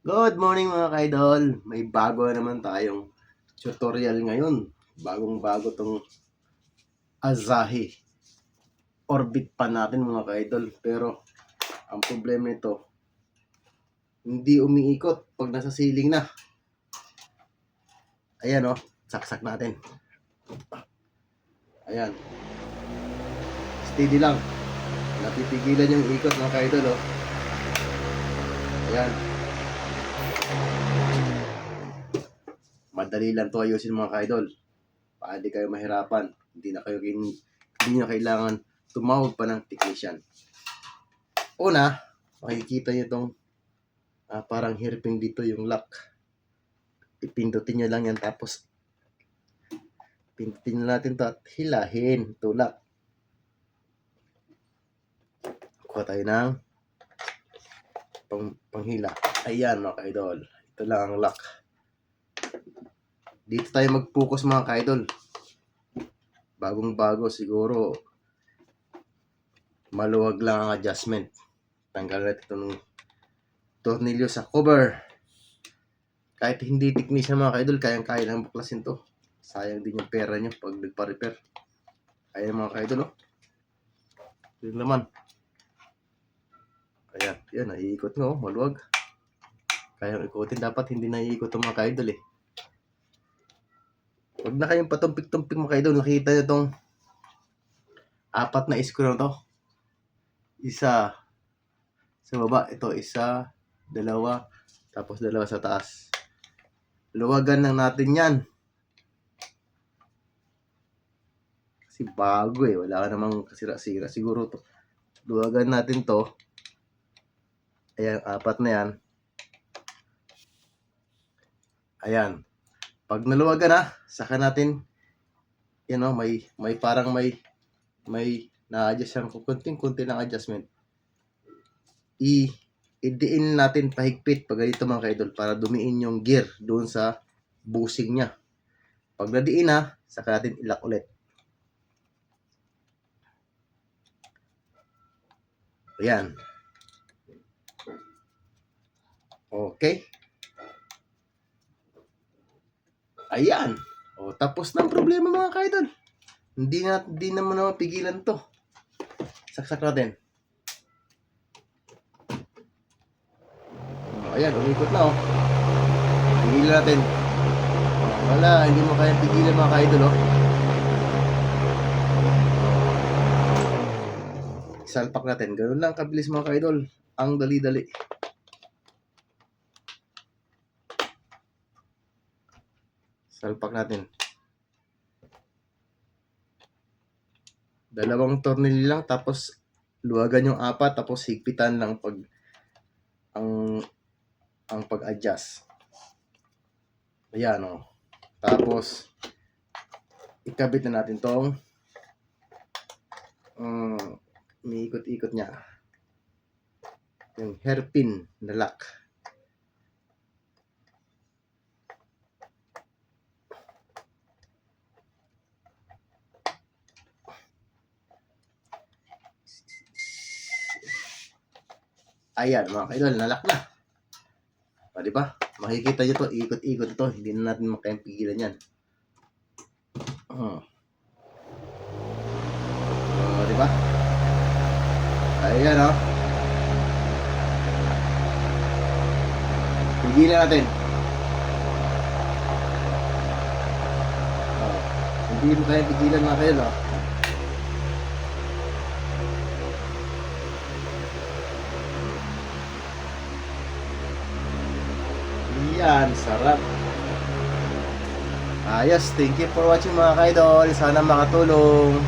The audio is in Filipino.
Good morning mga ka-idol! May bago na naman tayong tutorial ngayon. Bagong-bago tong Asahi. Orbit pa natin mga ka-idol. Pero ang problema nito, hindi umiikot pag nasa ceiling na. Ayan o, saksak natin. Ayan. Steady lang. Napipigilan yung ikot mga ka-idol o. Ayan. Madali lang to ayusin mga ka-idol. Para di kayo mahirapan. Hindi nyo kailangan tumawag pa ng technician. Una, makikita nyo itong parang hairpin dito yung lock. Ipindutin nyo lang yan tapos pindutin natin to at hilahin. Tulak. Kuha tayo ng panghila. Ayan mga ka-idol. Ito lang ang lock. Dito tayo mag-focus mga ka-idol. Bagong-bago siguro. Maluwag lang ang adjustment. Tanggal natin itong tornilyo sa cover. Kahit hindi technician mga ka-idol, kayang-kaya lang buklasin to. Sayang din yung pera nyo pag nagpa-repair. Ayan mga ka-idol, oh. Yun naman. Ayan, yan, naiikot nga, oh, maluwag. Kayang ikutin, dapat hindi naiikot ang mga ka-idol, eh. Huwag na kayong patumpik-tumpik mga ka-idol. Nakita nyo itong 4 na screw na to. Isa sa baba, ito, isa, dalawa, tapos dalawa sa taas. Luwagan lang natin yan. Kasi bago eh. Wala ka namang kasira-sira. Siguro to. Luwagan natin to. Ayan, 4 na yan. Ayan. Pag naluwagan na, saka natin, may parang may na-adjust yan. Kunting-kunti lang adjustment. I-diin natin pahigpit pag ganito mga ka-idol para dumiin yung gear doon sa bushing niya. Pag nadiin na, saka natin ilak ulit. Ayan. Okay. Ayan. O, tapos na ang problema mga ka-idol. Hindi naman na mapigilan to. Saksak natin. Ayan, umikot na oh. Pigilan natin. Wala, hindi mo kayang pigilan mga ka-idol oh. Salpak natin. Ganun lang kabilis mga ka-idol. Ang dali-dali. Salpak natin. Dalawang tornilyo lang tapos luwagan yung 4 tapos higpitan lang pag ang pag-adjust. Ayan oh. Tapos ikabit na natin tong may ikot-ikot niya. Yung hairpin na lock. Ayan mga ka-idol, nalock na. O, diba? Makikita nyo to, ikot-ikot ito. Hindi na natin makayang pigilan yan. O, diba? Ayan o. Pigilan natin. O, hindi mo kayang pigilan mga ka-idol o. Yan, sarap. Ayos, thank you for watching mga ka-idol. Sana makatulong.